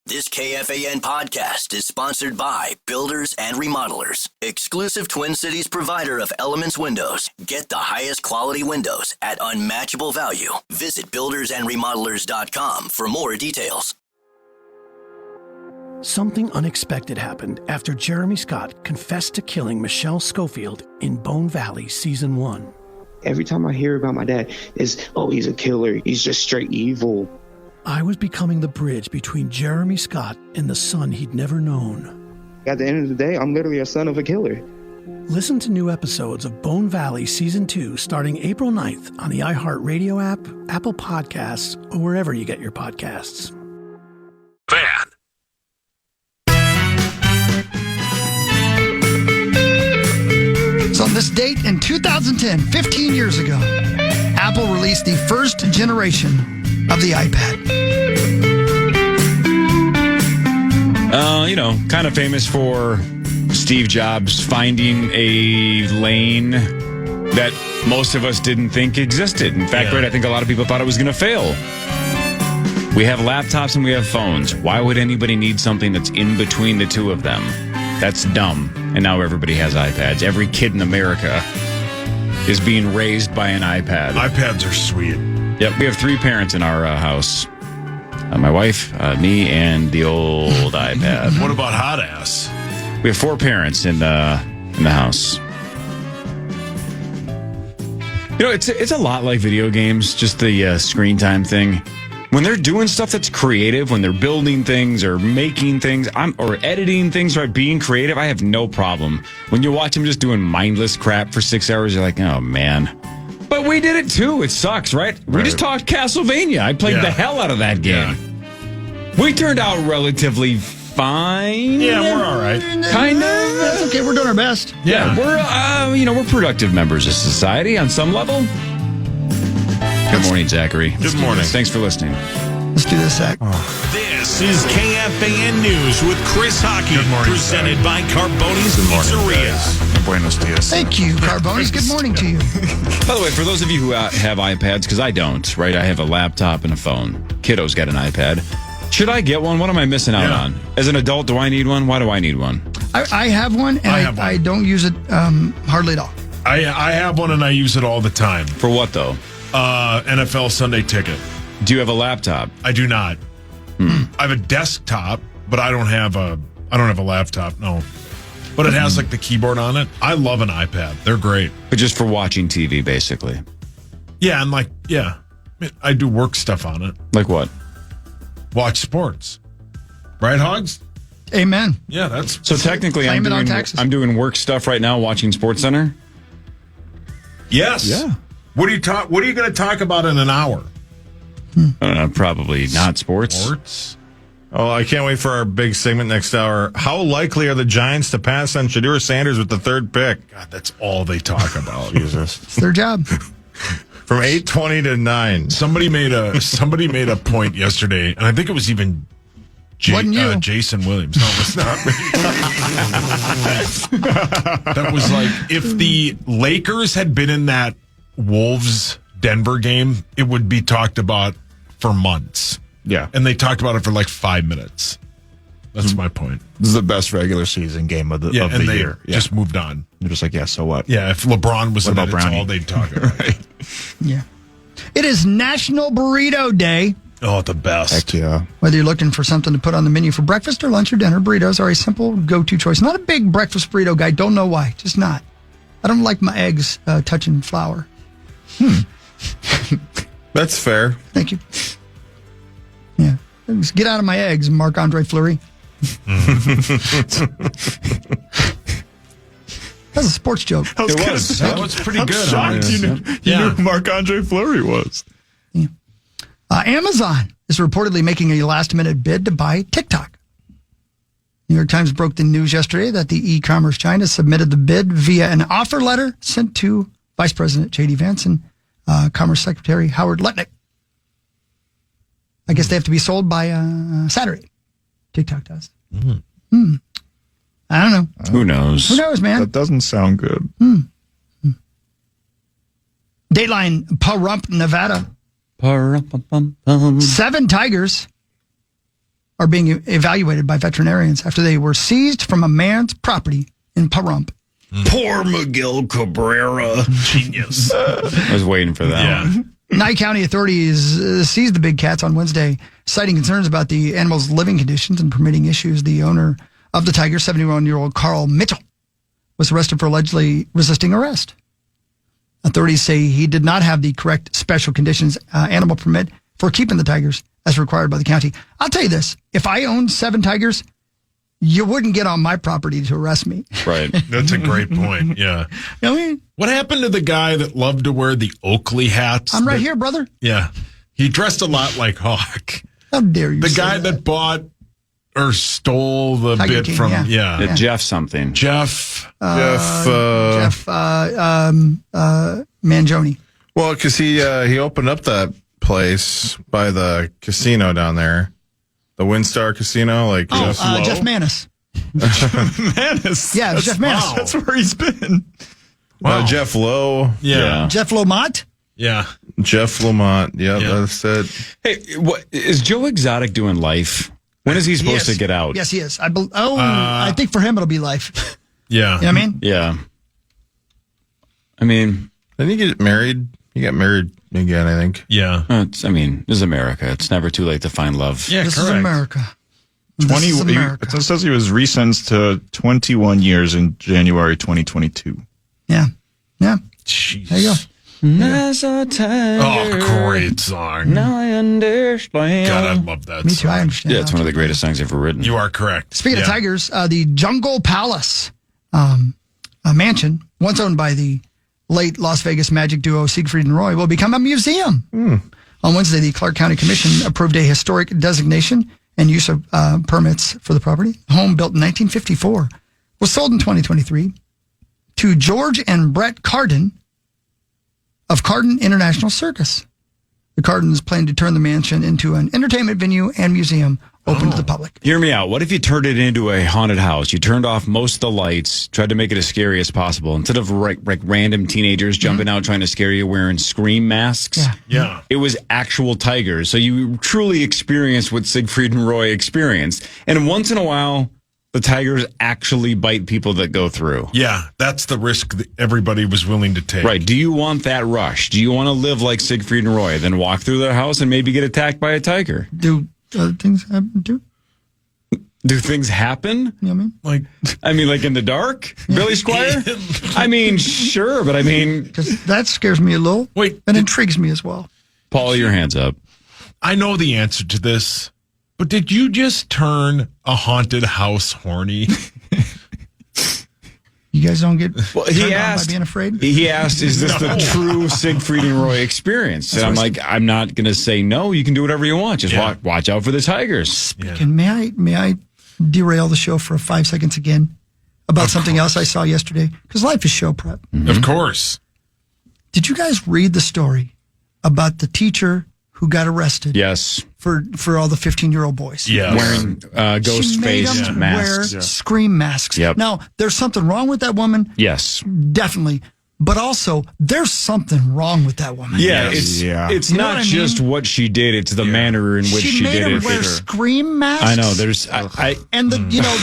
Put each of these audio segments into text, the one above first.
This KFAN podcast is sponsored by Builders and Remodelers, exclusive Twin Cities provider of Elements Windows. Get the highest quality windows at unmatchable value. Visit buildersandremodelers.com for more details. Something unexpected happened after Jeremy Scott confessed to killing Michelle Schofield in Bone Valley Season 1. Every time I hear about my dad, it's, oh, he's a killer. He's just straight evil. I was becoming the bridge between Jeremy Scott and the son he'd never known. At the end of the day, I'm literally a son of a killer. Listen to new episodes of Bone Valley Season 2 starting April 9th on the iHeartRadio app, Apple Podcasts, or wherever you get your podcasts. Fan. So on this date in 2010, 15 years ago, Apple released the first generation of the iPad. Kind of famous for Steve Jobs finding a lane that most of us didn't think existed. In fact, I think a lot of people thought it was going to fail. We have laptops and we have phones. Why would anybody need something that's in between the two of them? That's dumb. And now everybody has iPads. Every kid in America is being raised by an iPad. iPads are sweet. Yep, we have 3 parents in our house. My wife, me, and the old iPad. What about hot ass? We have 4 parents in the house. It's a lot like video games, just the screen time thing. When they're doing stuff that's creative, when they're building things or making things, or editing things, or being creative, I have no problem. When you watch them just doing mindless crap for 6 hours, you're like, oh, man. But we did it, too. It sucks, right? We just talked Castlevania. I played the hell out of that game. Yeah. We turned out relatively fine. Yeah, we're all right. Kind of. That's okay. We're doing our best. Yeah. We're productive members of society on some level. Good morning, Zachary. Good morning. Thanks for listening. Let's do this, Zach. This is KFAN News with Chris Hockey, presented by Carboni's Pizzerias. Buenos dias. Thank you, Carbonis. Good morning to you. By the way, for those of you who have iPads, because I don't, right? I have a laptop and a phone. Kiddo's got an iPad. Should I get one? What am I missing out on? As an adult, do I need one? Why do I need one? I have one, and I don't use it hardly at all. I have one, and I use it all the time. For what, though? NFL Sunday Ticket. Do you have a laptop? I do not. I have a desktop, but I don't have a laptop. No. But it has like the keyboard on it. I love an iPad. They're great. But just for watching TV, basically. Yeah, and I do work stuff on it. Like what? Watch sports. Right, Hogs? Amen. Yeah, that's... So technically, I'm doing work stuff right now, watching SportsCenter? Yes. Yeah. What are you going to talk about in an hour? Probably not sports. Sports? Oh, I can't wait for our big segment next hour. How likely are the Giants to pass on Shedeur Sanders with the 3rd pick? God, that's all they talk about. Jesus. It's their job. From 8:20 to 9. Somebody made a point yesterday, and I think it was even Jason Williams. No, it's not. That was like, if the Lakers had been in that Wolves-Denver game, it would be talked about for months. Yeah. And they talked about it for like 5 minutes. That's my point. This is the best regular season game of the year. They just moved on. They're just like, yeah, so what? Yeah, if LeBron was in it, it's all they'd talk about. Right. Yeah. It is National Burrito Day. Oh, the best. Heck yeah. Whether you're looking for something to put on the menu for breakfast or lunch or dinner, burritos are a simple go-to choice. Not a big breakfast burrito guy. Don't know why. Just not. I don't like my eggs touching flour. That's fair. Thank you. Yeah. Just get out of my eggs, Marc-Andre Fleury. That's a sports joke. That was pretty good. Shocked you knew who Marc-Andre Fleury was. Yeah. Amazon is reportedly making a last-minute bid to buy TikTok. New York Times broke the news yesterday that the e-commerce China submitted the bid via an offer letter sent to Vice President J.D. Vance and Commerce Secretary Howard Lutnick. I guess they have to be sold by Saturday. TikTok does. I don't know. Who knows? Who knows, man? That doesn't sound good. Dateline, Pahrump, Nevada. 7 tigers are being evaluated by veterinarians after they were seized from a man's property in Pahrump. Poor Miguel Cabrera. Genius. I was waiting for that one. Nye County authorities seized the big cats on Wednesday, citing concerns about the animals' living conditions and permitting issues. The owner of the tiger, 71-year-old Carl Mitchell, was arrested for allegedly resisting arrest. Authorities say he did not have the correct special conditions animal permit for keeping the tigers as required by the county. I'll tell you this. If I owned 7 tigers, you wouldn't get on my property to arrest me. Right. That's a great point. Yeah. I mean, What happened to the guy that loved to wear the Oakley hats? I'm right here, brother. Yeah. He dressed a lot like Hawk. How dare you The say guy that bought or stole the Tiger bit King, from, yeah. Jeff something. Jeff. Jeff Mangione. Well, because he opened up that place by the casino down there, the WinStar Casino. Like Jeff Manis. Manis. Yeah, it was Jeff Manis. Wow. That's where he's been. Wow. Jeff Lowe. Yeah. Jeff Lomont. Yeah. Jeff Lamont. Yep, Yeah. that's it. Hey, what is Joe Exotic doing life? When is he supposed to get out? Yes, he is. I think for him it'll be life. Yeah. You know what I mean? Yeah. I mean, Didn't he get married? He got married again, I think. Yeah. this is America. It's never too late to find love. Yeah, This correct. is America. This is America. It says he was resentenced to 21 years in January 2022. Yeah. Yeah. Jeez. There you go. As a tiger. Oh, great song. Now I understand. God, I love that Me song. too. I understand. Yeah, it's one of the greatest songs ever written. You are correct. Speaking of Yeah. tigers, the Jungle Palace a mansion, once owned by the late Las Vegas magic duo Siegfried and Roy, will become a museum. On Wednesday, the Clark County Commission approved a historic designation and use of permits for the property. The home, built in 1954, was sold in 2023 to George and Brett Carden of Carden International Circus. The Cardens plan to turn the mansion into an entertainment venue and museum open to the public. Hear me out. What if you turned it into a haunted house? You turned off most of the lights, tried to make it as scary as possible. Instead of like random teenagers jumping out trying to scare you wearing scream masks, Yeah. it was actual tigers. So you truly experienced what Siegfried and Roy experienced. And once in a while, the tigers actually bite people that go through. Yeah. That's the risk that everybody was willing to take. Right. Do you want that rush? Do you want to live like Siegfried and Roy, then walk through their house and maybe get attacked by a tiger? Do other things happen too? Do things happen? You know what I mean? Like, Like in the dark? Billy Squire? I mean, sure, but I mean, Because that scares me a little. Wait, And intrigues me as well. Paul, your hands up. I know the answer to this, but did you just turn a haunted house horny? You guys don't get Well, turned he on asked, by being afraid? He asked, is this the true Siegfried and Roy experience? And I'm like, I'm not going to say no. You can do whatever you want. Just watch out for the tigers. And may I derail the show for 5 seconds again about something else I saw yesterday? Because life is show prep. Of course. Did you guys read the story about the teacher who got arrested Yes. for all the 15-year-old boys? Yeah. Wearing ghost She made face them masks. wear scream masks. Yep. Now, there's something wrong with that woman, Yes. definitely. But also, there's something wrong with that woman. Yeah, Yes. it's You know not what I just mean? what she did; it's the manner in which she made did them it. wear scream masks. I know. There's, I And the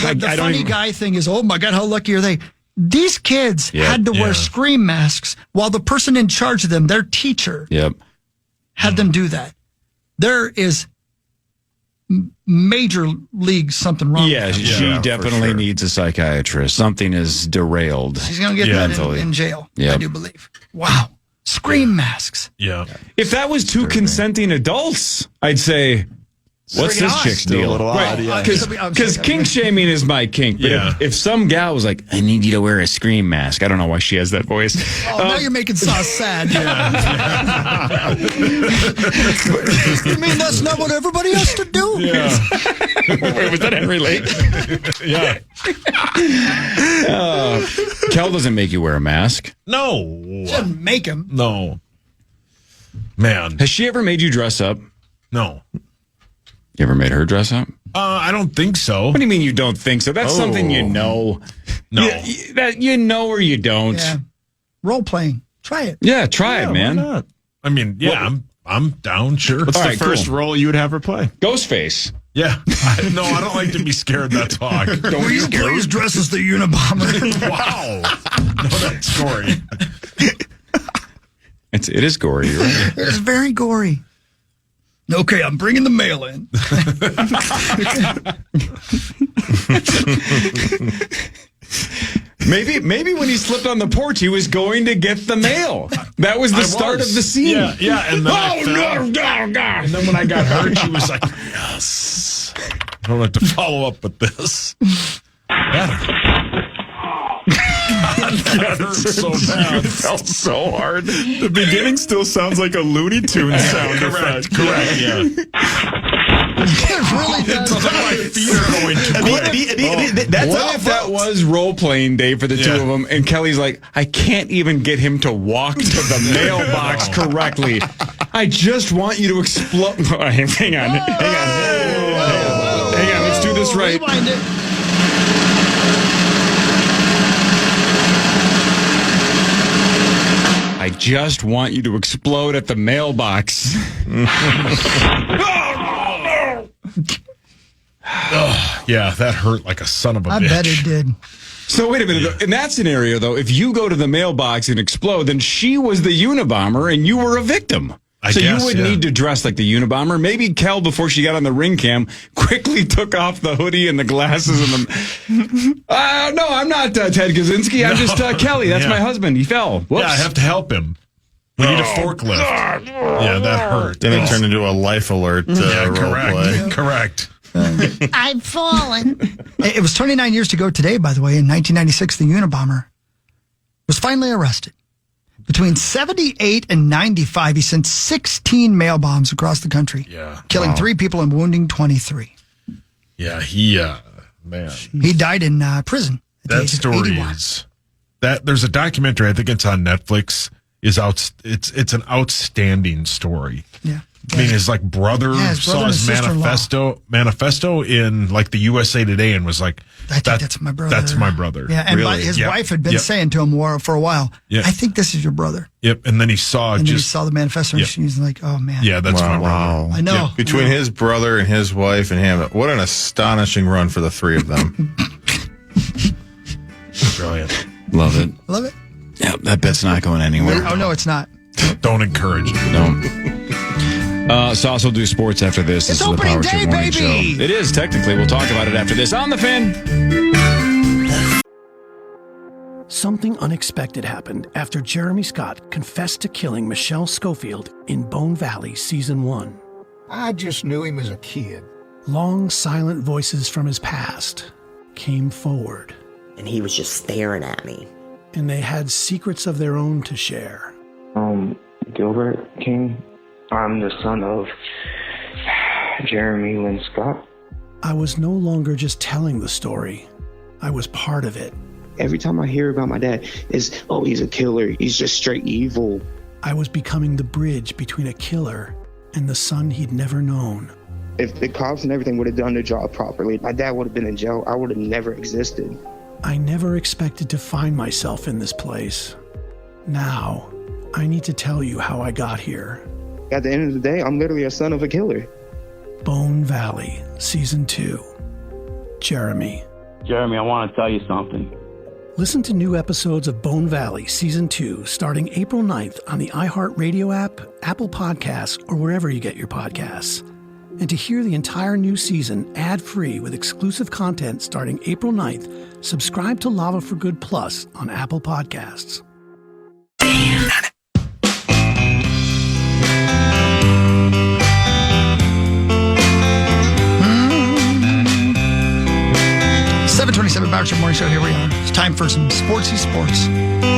I don't funny even- guy thing is, oh my God, how lucky are they? These kids Yeah. had to Yeah. wear scream masks while the person in charge of them, their teacher, yep. had them do that. There is major league something wrong. Yeah, with them. she for definitely sure. needs a psychiatrist. Something is derailed. She's going to get Yeah, that totally. in jail, Yep. I do believe. Wow. Scream masks. Yeah. If that was two consenting adults, I'd say, what's this chick's Still a deal? little odd, yeah. Because kink shaming is my kink. But Yeah. if some gal was like, I need you to wear a scream mask. I don't know why she has that voice. Oh, now you're making Sauce sad. You mean that's not what everybody has to do? Wait, was that Henry Lake? Yeah. Kel doesn't make you wear a mask. No. Shouldn't make him. No. Man. Has she ever made you dress up? No. You ever made her dress up? I don't think so. What do you mean you don't think so? That's something you know. No. That you know or you don't. Yeah. Role playing. Try it. Yeah, try it, man. Why not? I mean, yeah, I'm down, sure. What's All the right, first cool. role you would have her play? Ghostface. Yeah. I don't like to be scared. I don't like to be scared. That's Hawk. Will you please dress as the Unabomber? Wow. No, that's Cory. It is gory, right? It's very gory. Okay, I'm bringing the mail in. Maybe when he slipped on the porch, he was going to get the mail. That was the start of the scene. Yeah. And then and then when I got hurt, she was like, yes. I don't have to follow up with this. That hurt so bad. It felt so hard. The beginning still sounds like a Looney Tunes sound effect. Correct, yeah. It really does. My feet are going to What if that was role-playing day for the two of them, and Kelly's like, I can't even get him to walk to the mailbox correctly. I just want you to explode. Hang on. Let's do this right. Rewind it. I just want you to explode at the mailbox. Yeah, that hurt like a son of a bitch. I bet it did. So wait a minute. In that scenario, though, if you go to the mailbox and explode, then she was the Unabomber and you were a victim. I guess, you would need to dress like the Unabomber. Maybe Kel, before she got on the ring cam, quickly took off the hoodie and the glasses and the... no, I'm not Ted Kaczkinky. I'm just Kelly. That's my husband. He fell. Whoops. Yeah, I have to help him. We need a forklift. Yeah, that hurt. Then it turned into a life alert role Correct. I've fallen. It was 29 years ago today, by the way. In 1996, the Unabomber was finally arrested. Between 78 and 95, he sent 16 mail bombs across the country, killing 3 people and wounding 23. Yeah, he died in prison. That story is there's a documentary. I think it's on Netflix. It's an outstanding story. Yeah. I mean, his brother saw his manifesto in the USA Today and was like, I think that's my brother. That's my brother. Yeah, and his wife had been saying to him for a while, I think this is your brother. Yep, and then he saw he saw the manifesto and she's like, oh man. Yeah, that's my brother. I know. Yep. Between his brother and his wife and him, what an astonishing run for the 3 of them. Brilliant. Love it. Love it. Yeah, that bet's not going anywhere. Oh, no, it's not. Don't encourage it. Don't. Sauce will do sports after this. It's this is opening the Power day, Trip Morning baby! Show. It is, technically. We'll talk about it after this on The Fan. Something unexpected happened after Jeremy Scott confessed to killing Michelle Schofield in Bone Valley Season 1. I just knew him as a kid. Long, silent voices from his past came forward. And he was just staring at me. And they had secrets of their own to share. Gilbert King. I'm the son of Jeremy Lynn Scott. I was no longer just telling the story. I was part of it. Every time I hear about my dad, he's a killer. He's just straight evil. I was becoming the bridge between a killer and the son he'd never known. If the cops and everything would have done their job properly, my dad would have been in jail. I would have never existed. I never expected to find myself in this place. Now, I need to tell you how I got here. At the end of the day, I'm literally a son of a killer. Bone Valley, Season 2. Jeremy. Jeremy, I want to tell you something. Listen to new episodes of Bone Valley Season 2 starting April 9th on the iHeartRadio app, Apple Podcasts, or wherever you get your podcasts. And to hear the entire new season ad-free with exclusive content starting April 9th, subscribe to Lava for Good Plus on Apple Podcasts. 727 Power Trip Morning Show. Here we are. It's time for some sportsy sports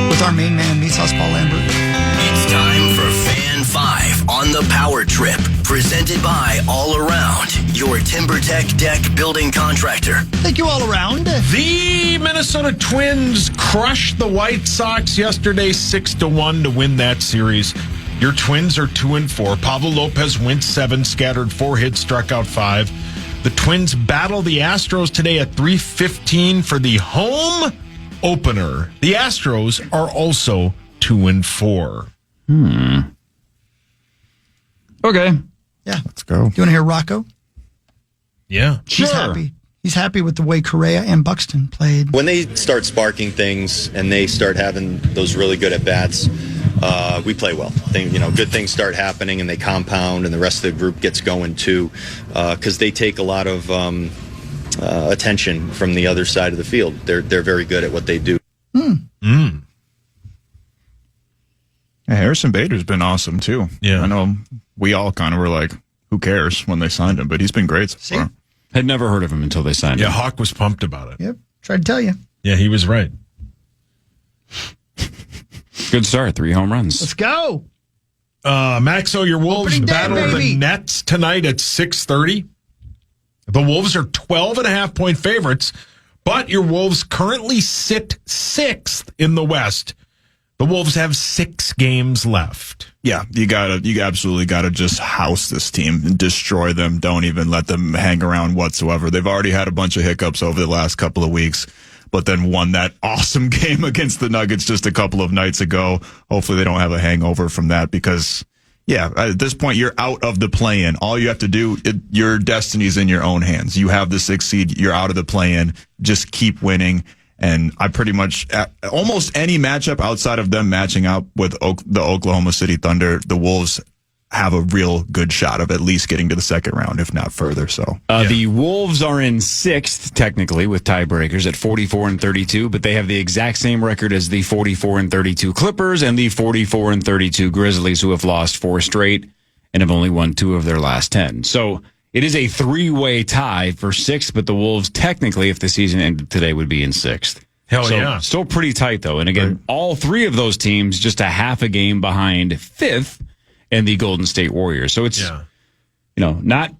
with our main man, Meat Sauce Paul Lambert. It's time for Fan 5 on the Power Trip, presented by All Around, your TimberTech deck building contractor. Thank you, All Around. The Minnesota Twins crushed the White Sox yesterday 6-1 to win that series. Your Twins are 2-4. Pablo Lopez went 7, scattered 4 hits, struck out 5. The Twins battle the Astros today at 3:15 for the home opener. The Astros are also 2-4. Okay. Yeah. Let's go. You want to hear Rocco? Yeah. He's happy. He's happy with the way Correa and Buxton played. When they start sparking things and they start having those really good at-bats, we play well. Good things start happening and they compound and the rest of the group gets going too, because they take a lot of attention from the other side of the field. They're very good at what they do. Yeah, Harrison Bader's been awesome too. Yeah. I know we all kind of were like, who cares when they signed him, but he's been great so far. Had never heard of him until they signed him. Yeah, Hawk was pumped about it. Yep. Tried to tell you. Yeah, he was right. Good start. 3 home runs. Let's go. Maxo, your Wolves Opening day, battle baby. the Nets tonight at 6:30. The Wolves are 12.5-point favorites, but your Wolves currently sit 6th in the West. The Wolves have 6 games left. Yeah, you absolutely gotta just house this team and destroy them. Don't even let them hang around whatsoever. They've already had a bunch of hiccups over the last couple of weeks, but then won that awesome game against the Nuggets just a couple of nights ago. Hopefully they don't have a hangover from that because, yeah, at this point you're out of the play-in. All you have to do, your destiny's in your own hands. You have the 6th seed. You're out of the play-in. Just keep winning. And I pretty much, almost any matchup outside of them matching up with the Oklahoma City Thunder, the Wolves have a real good shot of at least getting to the second round, if not further. So The Wolves are in 6th, technically, with tiebreakers at 44-32, but they have the exact same record as the 44-32 Clippers and the 44-32 Grizzlies, who have lost 4 straight and have only won 2 of their last 10. So it is a 3-way tie for 6th, but the Wolves, technically, if the season ended today, would be in 6th. Hell yeah. Still pretty tight, though. And again, all 3 of those teams just a half a game behind 5th and the Golden State Warriors. So it's, not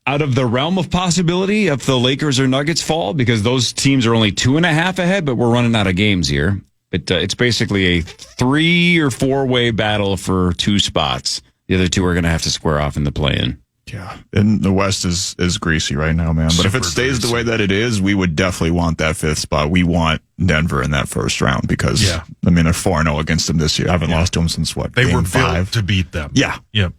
out of the realm of possibility if the Lakers or Nuggets fall, because those teams are only 2.5 ahead, but we're running out of games here. But it's basically a 3 or 4-way battle for 2 spots. The other 2 are going to have to square off in the play-in. yeah, and the West is greasy right now, man. But if it stays the way that it is, we would definitely want that 5th spot. We want Denver in that first round because, they're 4-0 against them this year. I haven't lost to them since, They were built to beat them. Yeah. Yep.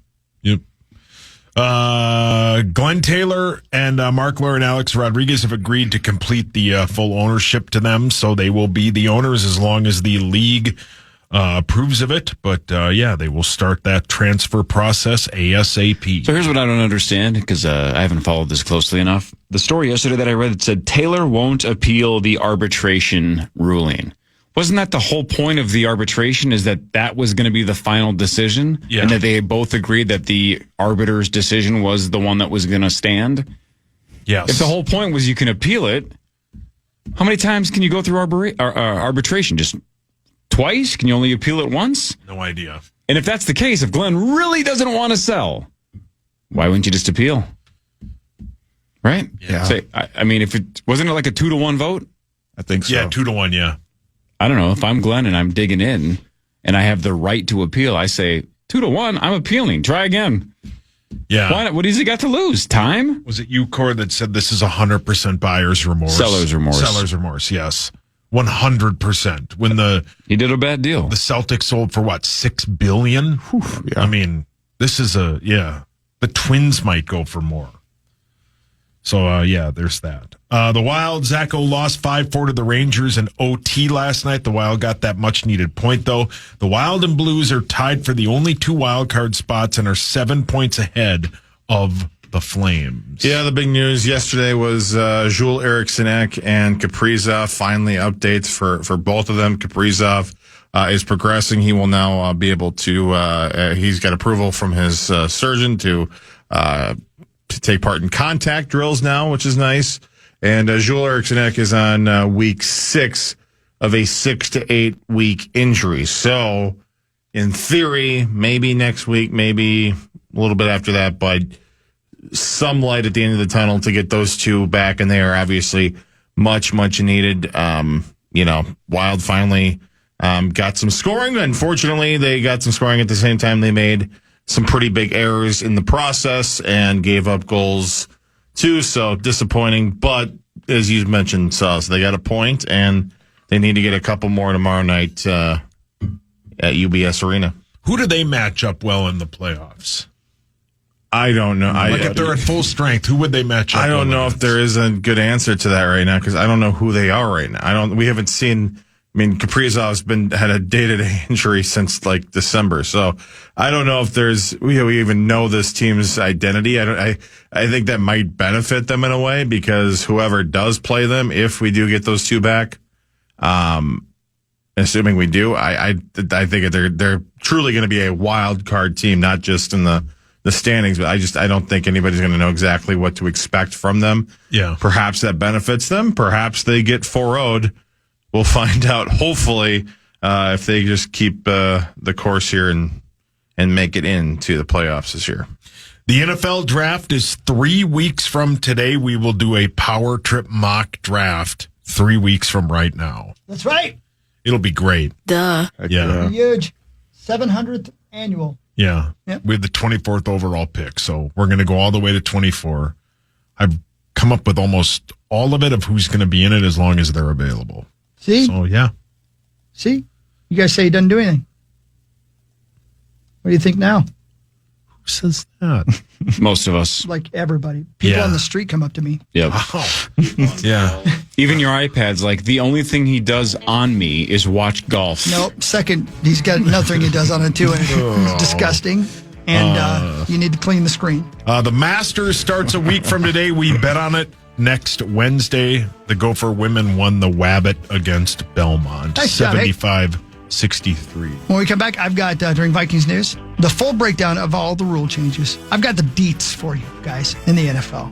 Glenn Taylor and Mark Lawyer and Alex Rodriguez have agreed to complete the full ownership to them, so they will be the owners as long as the league approves of it. But they will start that transfer process ASAP. So here's what I don't understand, because I haven't followed this closely enough. The story yesterday that I read, it said Taylor won't appeal the arbitration ruling. Wasn't that the whole point of the arbitration, is that was going to be the final decision? Yeah. And that they both agreed that the arbiter's decision was the one that was going to stand? Yes. If the whole point was you can appeal it, how many times can you go through arbitration? Just twice? Can you only appeal it once? No idea. And if that's the case, if Glenn really doesn't want to sell, why wouldn't you just appeal? Right? Yeah. Say, I mean, if it wasn't it like a 2-1 vote? I think so. Yeah, 2-1, yeah. I don't know. If I'm Glenn and I'm digging in and I have the right to appeal, I say 2-1, I'm appealing. Try again. Yeah. Why not? What has he got to lose? Time? Was it you, Cory, that said this is 100% buyer's remorse? Seller's remorse. Seller's remorse, yes. 100%. When he did a bad deal. The Celtics sold for what, $6 billion? Yeah. I mean, this is the Twins might go for more. So, there's that. The Wild, Zacho lost 5-4 to the Rangers in OT last night. The Wild got that much-needed point, though. The Wild and Blues are tied for the only 2 wild card spots and are 7 points ahead of the Flames. Yeah, the big news yesterday was Jules Eriksson and Kaprizov. Finally, updates for both of them. Kaprizov is progressing. He will now be able to, he's got approval from his surgeon to take part in contact drills now, which is nice. And Jules Eriksson is on week 6 of a 6 to 8 week injury. So, in theory, maybe next week, maybe a little bit after that, but some light at the end of the tunnel to get those 2 back, and they are obviously much, much needed. Wild finally got some scoring. Unfortunately, they got some scoring at the same time they made some pretty big errors in the process and gave up goals too, so disappointing. But as you mentioned, so they got a point, and they need to get a couple more tomorrow night at UBS Arena. Who do they match up well in the playoffs? I don't know. If they're at full strength, who would they match up? I don't know if there is a good answer to that right now because I don't know who they are right now. We haven't seen. I mean, Kaprizov's had a day-to-day injury since like December, so I don't know if we even know this team's identity. I think that might benefit them in a way because whoever does play them, if we do get those two back, assuming we do, I think they're truly going to be a wild card team, not just in the standings, but I don't think anybody's going to know exactly what to expect from them. Yeah, perhaps that benefits them. Perhaps they get 4-0'd. We'll find out, hopefully, if they just keep the course here and make it into the playoffs this year. The NFL draft is 3 weeks from today. We will do a Power Trip mock draft 3 weeks from right now. That's right. It'll be great. Duh. Yeah. Huge. 700th annual. Yeah. Yep. We have the 24th overall pick, so we're going to go all the way to 24. I've come up with almost all of it of who's going to be in it as long as they're available. See? So, yeah. See? You guys say he doesn't do anything. What do you think now? Who says that? Most of us. Like everybody. People on the street come up to me. Yep. Wow. Yeah. Even your iPad's like, the only thing he does on me is watch golf. Nope. Second, he's got another thing he does on it too. And it's disgusting. And you need to clean the screen. The Masters starts a week from today. We bet on it. Next Wednesday, the Gopher women won the Wabbit against Belmont, 75-63. When we come back, I've got, during Vikings News, the full breakdown of all the rule changes. I've got the deets for you guys in the NFL.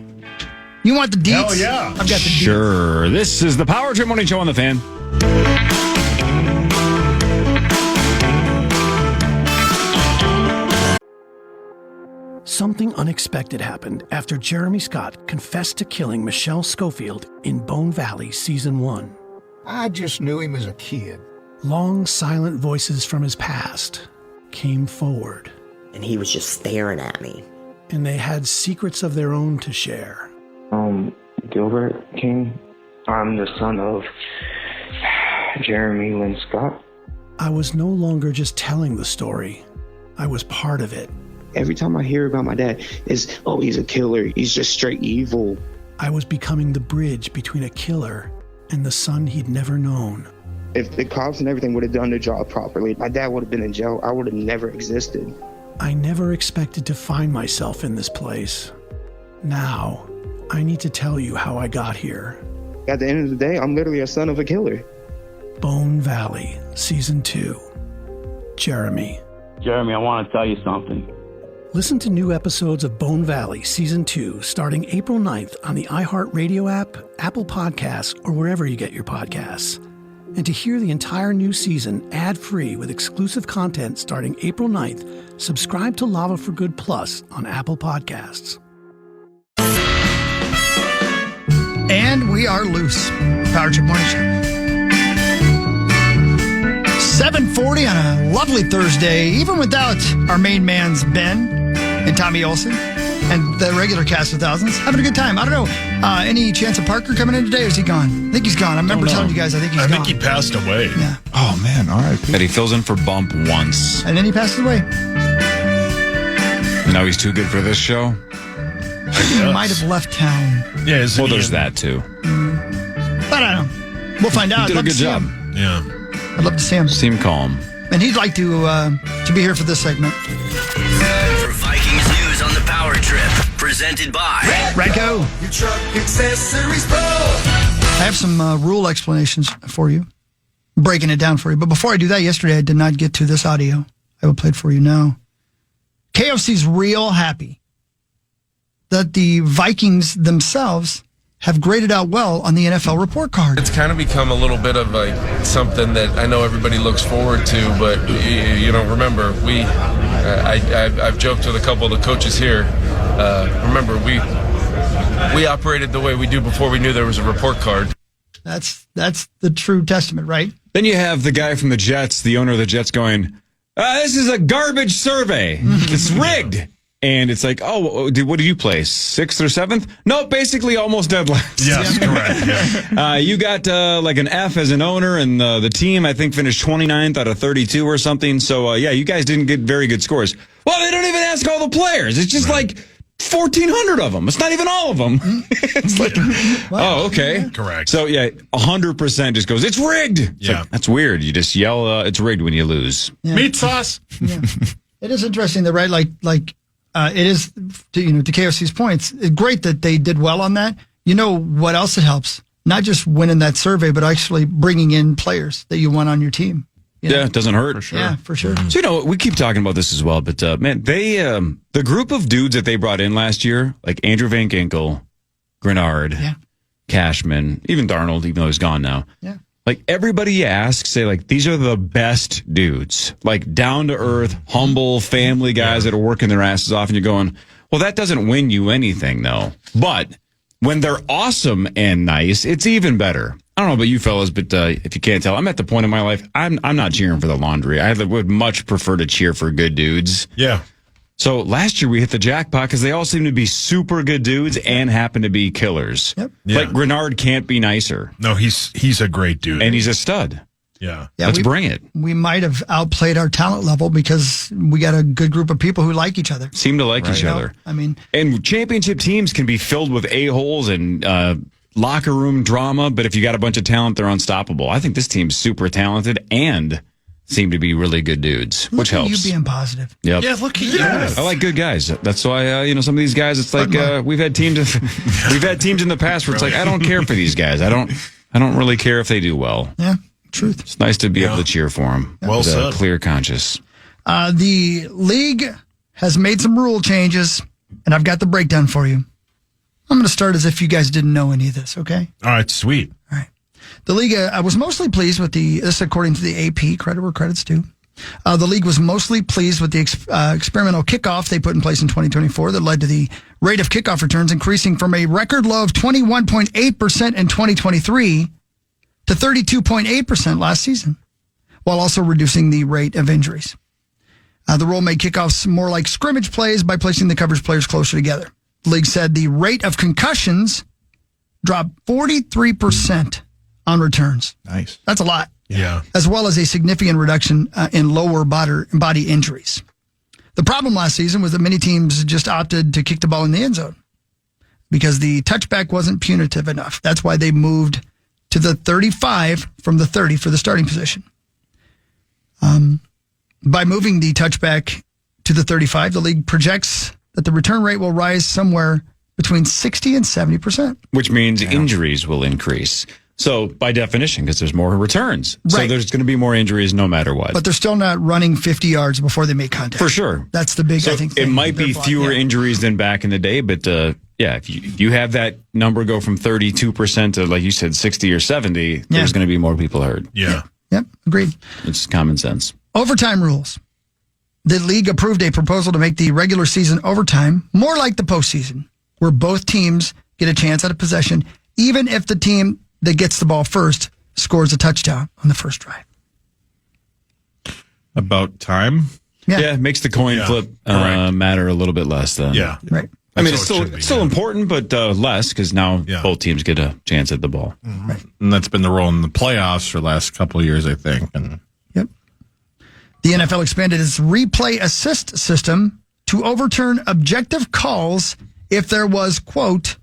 You want the deets? Hell yeah. I've got the deets. Sure. This is the Power Trip Morning Show on the Fan. Something unexpected happened after Jeremy Scott confessed to killing Michelle Schofield in Bone Valley Season 1. I just knew him as a kid. Long, silent voices from his past came forward. And he was just staring at me. And they had secrets of their own to share. Gilbert King. I'm the son of Jeremy Lynn Scott. I was no longer just telling the story. I was part of it. Every time I hear about my dad, it's, oh, he's a killer. He's just straight evil. I was becoming the bridge between a killer and the son he'd never known. If the cops and everything would have done their job properly, my dad would have been in jail. I would have never existed. I never expected to find myself in this place. Now, I need to tell you how I got here. At the end of the day, I'm literally a son of a killer. Bone Valley, Season 2. Jeremy. Jeremy, I want to tell you something. Listen to new episodes of Bone Valley Season 2 starting April 9th on the iHeartRadio app, Apple Podcasts, or wherever you get your podcasts. And to hear the entire new season ad-free with exclusive content starting April 9th, subscribe to Lava for Good Plus on Apple Podcasts. And we are loose. Power Trip Morning Show. 7:40 on a lovely Thursday, even without our main man's Ben and Tommy Olsen and the regular cast of thousands. Having a good time. I don't know. Any chance of Parker coming in today, or is he gone? I think he's gone. I remember telling you guys I think he's gone. I think he passed away. Yeah. Oh, man. All right. That he fills in for Bump once. And then he passed away. Now he's too good for this show? He might have left town. Yeah, well, there's that too. But I don't know. We'll find out. He did a good job. Yeah. I'd love to see him. Seem calm. And he'd like to be here for this segment. For Vikings news on the Power Trip, presented by Radco. Your truck accessories pro. I have some rule explanations for you. I'm breaking it down for you. But before I do that, yesterday I did not get to this audio. I will play it for you now. KFC's real happy that the Vikings themselves have graded out well on the NFL report card. It's kind of become a little bit of like something that I know everybody looks forward to, but you know, remember I've joked with a couple of the coaches here. Remember we operated the way we do before we knew there was a report card. That's the true testament, right? Then you have the guy from the Jets, the owner of the Jets, going, "This is a garbage survey. It's rigged." And it's like, oh, what did you place? 6th or 7th? No, basically almost dead last. Yes, correct. Yeah. You got like an F as an owner, and the team, I think, finished 29th out of 32 or something. So, yeah, you guys didn't get very good scores. Well, they don't even ask all the players. It's just like 1,400 of them. It's not even all of them. It's like, oh, okay. Correct. So, 100% just goes, it's rigged. It's like, that's weird. You just yell, it's rigged when you lose. Yeah. Meat sauce. Yeah. It is interesting that, right, it is, to KFC's points, it's great that they did well on that. You know what else it helps? Not just winning that survey, but actually bringing in players that you want on your team. Yeah, it doesn't hurt. For sure. Yeah, for sure. So, we keep talking about this as well, but, man, they, the group of dudes that they brought in last year, like Andrew Van Ginkel, Grenard, Cashman, even Darnold, even though he's gone now. Yeah. Like, everybody you ask, say, like, these are the best dudes. Like, down-to-earth, humble, family guys that are working their asses off, and you're going, well, that doesn't win you anything, though. But when they're awesome and nice, it's even better. I don't know about you fellas, but if you can't tell, I'm at the point in my life, I'm not cheering for the laundry. I would much prefer to cheer for good dudes. Yeah. So last year we hit the jackpot because they all seem to be super good dudes and happen to be killers. Yep. Like Grenard can't be nicer. No, he's a great dude. And he's a stud. Yeah. Let's bring it. We might have outplayed our talent level because we got a good group of people who like each other. Seem to like each other. I mean, and championship teams can be filled with a-holes and locker room drama, but if you got a bunch of talent, they're unstoppable. I think this team's super talented and seem to be really good dudes, which helps. You being positive. Yep. Yeah, look at you. I like good guys. That's why some of these guys. It's like we've had teams in the past where it's like I don't care for these guys. I don't really care if they do well. Yeah, truth. It's nice to be able to cheer for them. Well said. Clear conscience. The league has made some rule changes, and I've got the breakdown for you. I'm going to start as if you guys didn't know any of this, okay? All right, sweet. All right. The league, I was mostly pleased with this according to the AP, credit where credit's due. The league was mostly pleased with the experimental kickoff they put in place in 2024 that led to the rate of kickoff returns increasing from a record low of 21.8% in 2023 to 32.8% last season, while also reducing the rate of injuries. The rule made kickoffs more like scrimmage plays by placing the coverage players closer together. The league said the rate of concussions dropped 43% on returns. Nice. That's a lot. Yeah. As well as a significant reduction in lower body injuries. The problem last season was that many teams just opted to kick the ball in the end zone because the touchback wasn't punitive enough. That's why they moved to the 35 from the 30 for the starting position. By moving the touchback to the 35, the league projects that the return rate will rise somewhere between 60 and 70%. Which means injuries will increase. So by definition, because there's more returns. Right. So there's going to be more injuries no matter what. But they're still not running 50 yards before they make contact. For sure. That's the big, so I think. It might be fewer injuries than back in the day, but if you have that number go from 32% to, like you said, 60 or 70, there's going to be more people hurt. Yeah. Yep, agreed. It's common sense. Overtime rules. The league approved a proposal to make the regular season overtime more like the postseason, where both teams get a chance at a possession, even if the team that gets the ball first scores a touchdown on the first drive. About time? Yeah, it makes the coin flip matter a little bit less then. Yeah. Right. I mean, it's still important, but less because now both teams get a chance at the ball. Mm-hmm. Right. And that's been the role in the playoffs for the last couple of years, I think. And yep. The NFL expanded its replay assist system to overturn objective calls if there was, quote,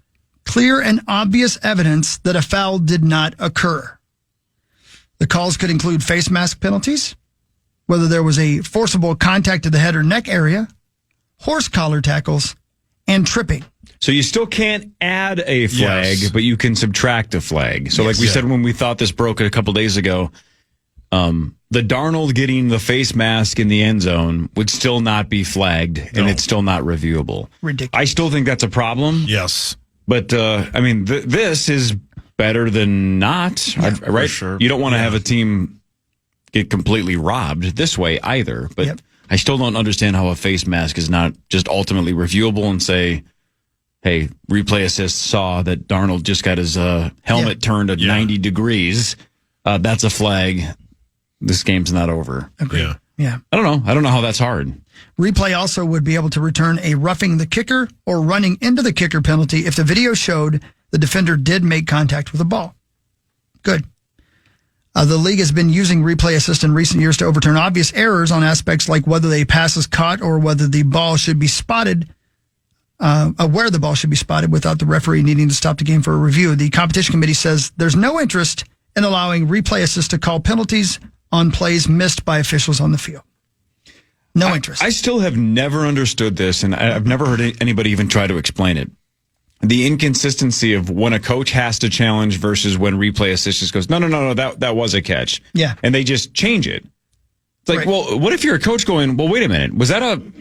clear and obvious evidence that a foul did not occur. The calls could include face mask penalties, whether there was a forcible contact to the head or neck area, horse collar tackles, and tripping. So you still can't add a flag, but you can subtract a flag. So like we said when we thought this broke a couple days ago, the Darnold getting the face mask in the end zone would still not be flagged, and it's still not reviewable. Ridiculous. I still think that's a problem. Yes. But, I mean, this is better than not, right? For sure. You don't want to have a team get completely robbed this way either. But I still don't understand how a face mask is not just ultimately reviewable and say, hey, replay assist saw that Darnold just got his helmet turned at 90 degrees. That's a flag. This game's not over. Agreed. Yeah. I don't know how that's hard. Replay also would be able to return a roughing the kicker or running into the kicker penalty if the video showed the defender did make contact with the ball. Good. The league has been using replay assist in recent years to overturn obvious errors on aspects like whether the pass is caught or whether the ball should be spotted, where the ball should be spotted without the referee needing to stop the game for a review. The competition committee says there's no interest in allowing replay assist to call penalties on plays missed by officials on the field. No interest. I still have never understood this, and I've never heard anybody even try to explain it. The inconsistency of when a coach has to challenge versus when replay assist just goes, no, that was a catch. Yeah. And they just change it. It's like, well, what if you're a coach going, well, wait a minute,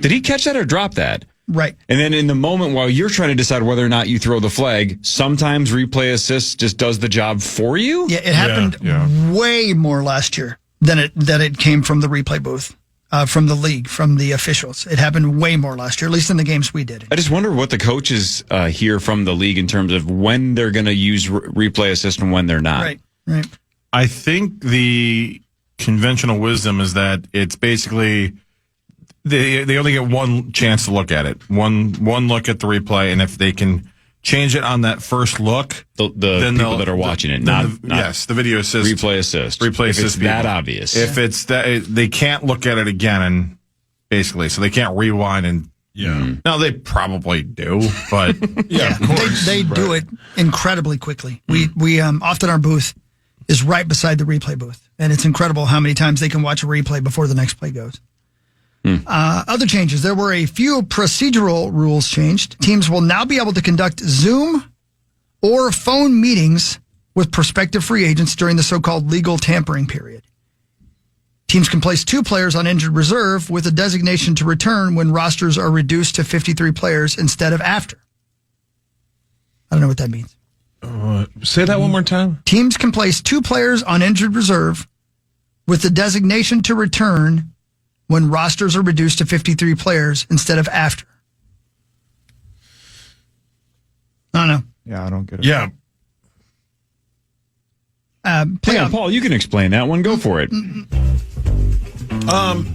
did he catch that or drop that? Right. And then in the moment while you're trying to decide whether or not you throw the flag, sometimes replay assist just does the job for you. Yeah, it happened way more last year than it came from the replay booth. From the league, from the officials. It happened way more last year, at least in the games we did. I just wonder what the coaches hear from the league in terms of when they're going to use replay assist and when they're not. Right. I think the conventional wisdom is that it's basically they only get one chance to look at it, one look at the replay, and if they can change it on that first look, the people that are watching it, not the video assist, replay assist. Replay if assist it's that obvious. If it's that, they can't look at it again, and basically, so they can't rewind and. Yeah. No, they probably do, but yeah, of course. They do it incredibly quickly. We often our booth is right beside the replay booth, and it's incredible how many times they can watch a replay before the next play goes. Other changes. There were a few procedural rules changed. Teams will now be able to conduct Zoom or phone meetings with prospective free agents during the so-called legal tampering period. Teams can place 2 players on injured reserve with a designation to return when rosters are reduced to 53 players instead of after. I don't know what that means. Say that one more time. Teams can place 2 players on injured reserve with the designation to return when rosters are reduced to 53 players instead of after. I don't know. Yeah, I don't get it. Yeah. Paul, you can explain that one. Go for it.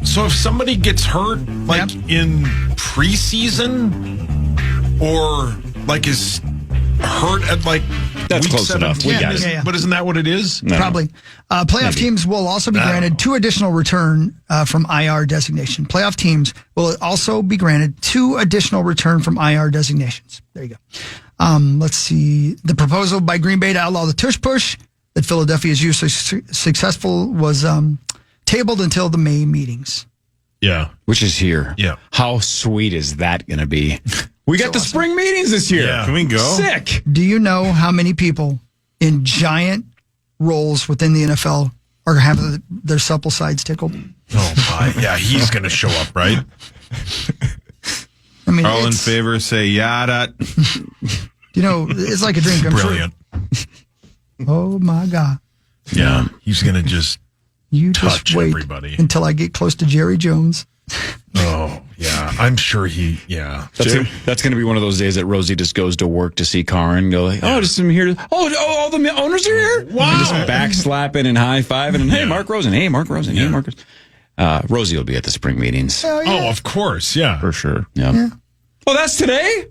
So if somebody gets hurt, in preseason, or is hurt at that's week close 17, enough. We got it. Yeah. But isn't that what it is? No. Probably. Playoff teams will also be granted 2 additional return from IR designation. Playoff teams will also be granted 2 additional return from IR designations. There you go. Let's see. The proposal by Green Bay to outlaw the tush push that Philadelphia is usually successful was tabled until the May meetings. Yeah. Which is here. Yeah. How sweet is that going to be? We got the spring meetings this year. Yeah. Can we go? Sick. Do you know how many people in giant roles within the NFL are having their supple sides tickled? Oh, my. Yeah, he's going to show up, right? I mean, all in favor say yada. You know, it's like a dream come Brilliant. true. Oh, my God. Yeah, he's going to just touch just wait everybody until I get close to Jerry Jones. Oh, yeah. I'm sure That's going to be one of those days that Rosie just goes to work to see Karen and go just I'm here. All the owners are here. Wow. And just backslapping and high-fiving and hey, Mark Rosen. Hey, Mark Rosen. Hey, Mark Rosen. Rosie will be at the spring meetings. Oh, of course. Yeah. For sure. Yeah. Oh, that's today?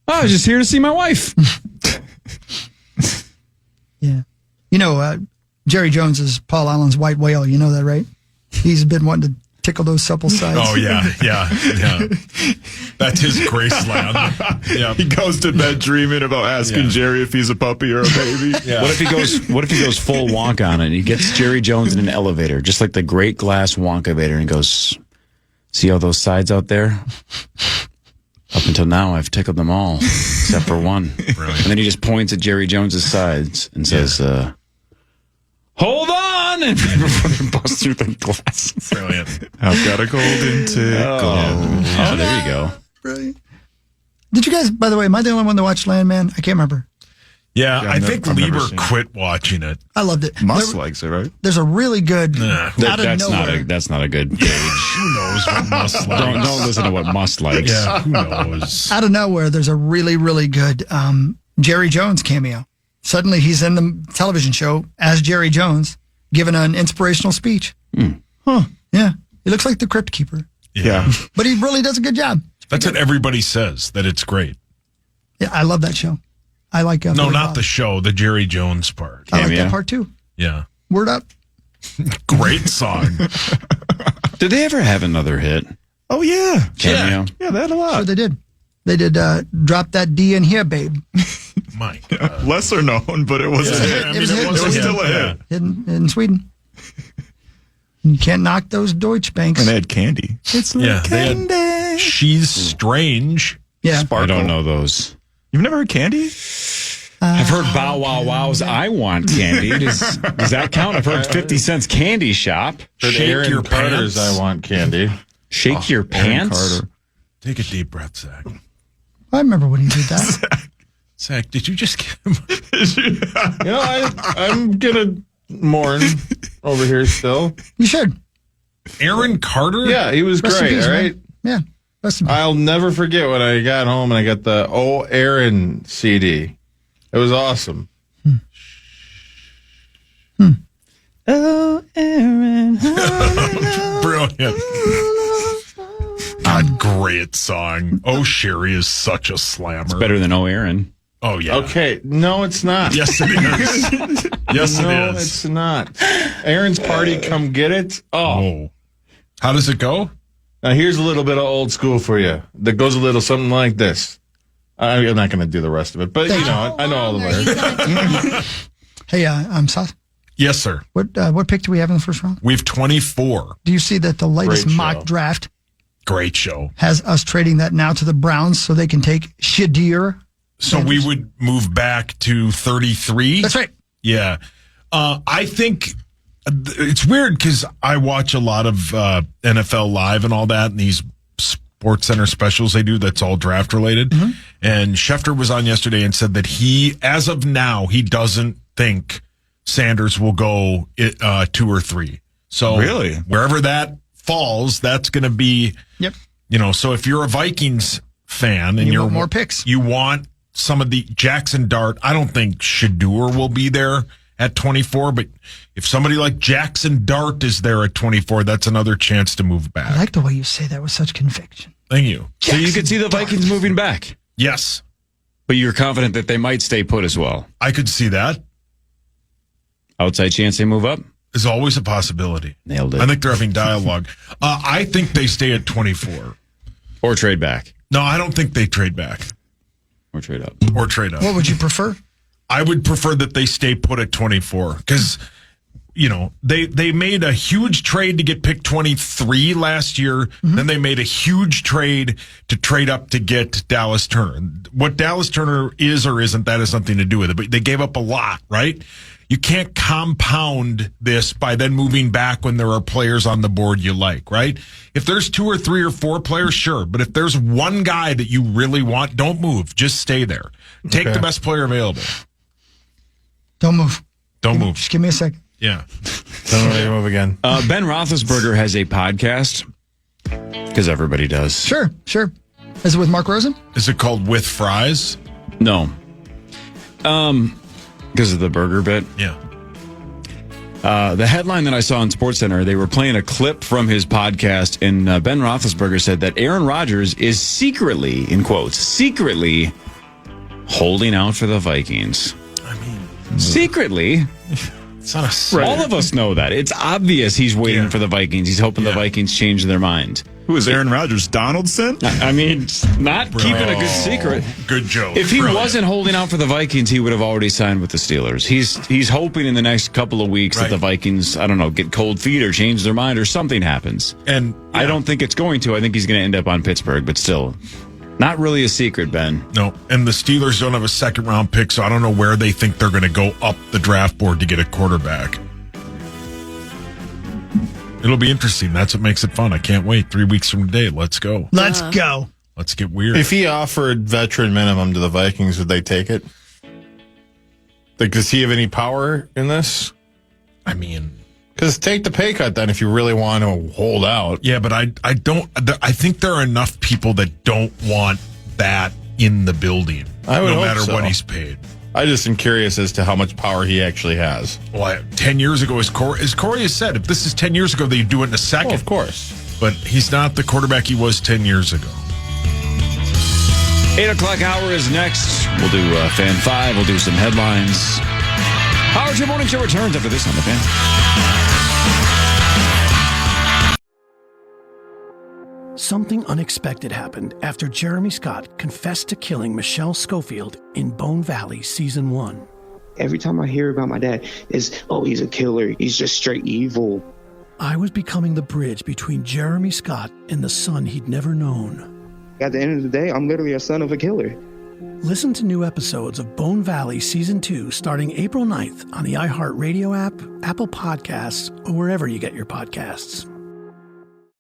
I was just here to see my wife. Yeah. You know, Jerry Jones is Paul Allen's white whale. You know that, right? He's been wanting to tickle those supple sides. Oh, yeah. That's his Graceland. Yeah. He goes to bed dreaming about asking Jerry if he's a puppy or a baby. Yeah. What if he goes full Wonka on it? He gets Jerry Jones in an elevator, just like the great glass Wonka elevator, and goes, see all those sides out there? Up until now, I've tickled them all, except for one. Brilliant. And then he just points at Jerry Jones's sides and says, hold on! And before they bust through the glass. Brilliant. I've got a golden tickle. Oh, there you go. Brilliant. Did you guys, by the way, am I the only one that watched Landman? I can't remember. Yeah, I think Lieber quit watching it. I loved it. Musk likes it, right? There's a really good that's not a good gauge. Who knows what Musk likes? Don't listen to what Musk likes. Yeah, who knows? Out of nowhere, there's a really, really good Jerry Jones cameo. Suddenly he's in the television show as Jerry Jones, giving an inspirational speech. Huh. Yeah. He looks like the Crypt Keeper. Yeah. But he really does a good job. That's what everybody says, that it's great. Yeah, I love that show. I like no, not the show, the Jerry Jones part. I like that part too. Yeah. Word up. Great song. Did they ever have another hit? Oh, yeah. Cameo? Yeah, they had a lot. Sure they did. They did Drop That D in Here, Babe. My God. Lesser known, but it was a hit. It was a hit. It was still a hit. In Sweden. You can't knock those Deutsche Banks. And they had Candy. It's like candy. They had She's Strange. Yeah. I don't know those. You've never heard Candy? I've heard Bow Wow Wow's I Want Candy. Does that count? I've heard 50 Cent's Candy Shop. Shake Your Carter's I Want Candy. Shake Your Pants? Take a deep breath, Zach. I remember when he did that. Zach, did you just get him? I'm going to mourn over here still. You should. Aaron Carter? Yeah, he was Rest in great, peace, all man. right? Yeah. Rest in peace. I'll never forget when I got home and I got the Oh Aaron CD. It was awesome. Oh, Aaron. Brilliant. A great song. Oh, Sherry is such a slammer. Better than Oh, Aaron. Oh, yeah. Okay, no, it's not. Yes, it is. Yes, no, it is. it's not. Aaron's Party, Come Get It. Oh. How does it go? Now, here's a little bit of old school for you. That goes a little something like this. I'm not going to do the rest of it, but you know, I know all the lyrics. Hey, I'm Sauce. Yes, sir. What pick do we have in the first round? We have 24. Do you see that the latest Great mock show. draft Great show. has us trading that now to the Browns so they can take Shadir? So we would move back to 33. That's right. Yeah. I think it's weird because I watch a lot of NFL Live and all that, and these Sports Center specials they do that's all draft related. Mm-hmm. And Schefter was on yesterday and said that as of now, he doesn't think Sanders will go 2 or 3. So Really? wherever that falls, that's going to be, Yep. so if you're a Vikings fan and You you're want more picks. you want some of the Jackson Dart. I don't think Shadur will be there at 24, but if somebody like Jackson Dart is there at 24, that's another chance to move back. I like the way you say that with such conviction. Thank you. So you could see the Vikings moving back, Yes, but you're confident that they might stay put as well. I could see that. Outside chance they move up? Is always a possibility. Nailed it. I think they're having dialogue. I think they stay at 24. Or trade back. No, I don't think they trade back Or trade up. or trade up. What would you prefer? I would prefer that they stay put at 24 because, they made a huge trade to get pick 23 last year. Mm-hmm. Then they made a huge trade to trade up to get Dallas Turner. What Dallas Turner is or isn't, that has nothing to do with it. But they gave up a lot, right? You can't compound this by then moving back when there are players on the board you like, right? If there's 2 or 3 or 4 players, sure. But if there's one guy that you really want, don't move. Just stay there. Take the best player available. Don't move. Don't move. Just give me a second. Yeah. Don't really move again. Ben Roethlisberger has a podcast because everybody does. Sure. Is it with Mark Rosen? Is it called With Fries? No. Because of the burger bit. Yeah. The headline that I saw on SportsCenter, they were playing a clip from his podcast, and Ben Roethlisberger said that Aaron Rodgers is secretly, in quotes, holding out for the Vikings. Secretly. It's not a secret. All of us know that. It's obvious he's waiting for the Vikings. He's hoping the Vikings change their mind. Who is Aaron Rodgers? Donaldson? I mean, not keeping a good secret. Good joke. If he wasn't holding out for the Vikings, he would have already signed with the Steelers. He's hoping in the next couple of weeks that the Vikings, I don't know, get cold feet or change their mind or something happens. And I don't think it's going to. I think he's going to end up on Pittsburgh, but still, not really a secret, Ben. No, and the Steelers don't have a second round pick, so I don't know where they think they're going to go up the draft board to get a quarterback. It'll be interesting. That's what makes it fun. I can't wait. 3 weeks from today. Let's go. Let's go. Let's get weird. If he offered veteran minimum to the Vikings, would they take it? Like, does he have any power in this? I mean, because take the pay cut then if you really want to hold out. Yeah, but I don't. I think there are enough people that don't want that in the building. I would no hope matter so. what he's paid. I just am curious as to how much power he actually has. Well, 10 years ago, as Cory has said, if this is 10 years ago, they'd do it in a second. Of course. But he's not the quarterback he was 10 years ago. 8 o'clock hour is next. We'll do Fan 5. We'll do some headlines. Howard, your morning show returns after this on the Fan. Something unexpected happened after Jeremy Scott confessed to killing Michelle Schofield in Bone Valley Season 1. Every time I hear about my dad, it's, oh, he's a killer. He's just straight evil. I was becoming the bridge between Jeremy Scott and the son he'd never known. At the end of the day, I'm literally a son of a killer. Listen to new episodes of Bone Valley Season 2 starting April 9th on the iHeartRadio app, Apple Podcasts, or wherever you get your podcasts.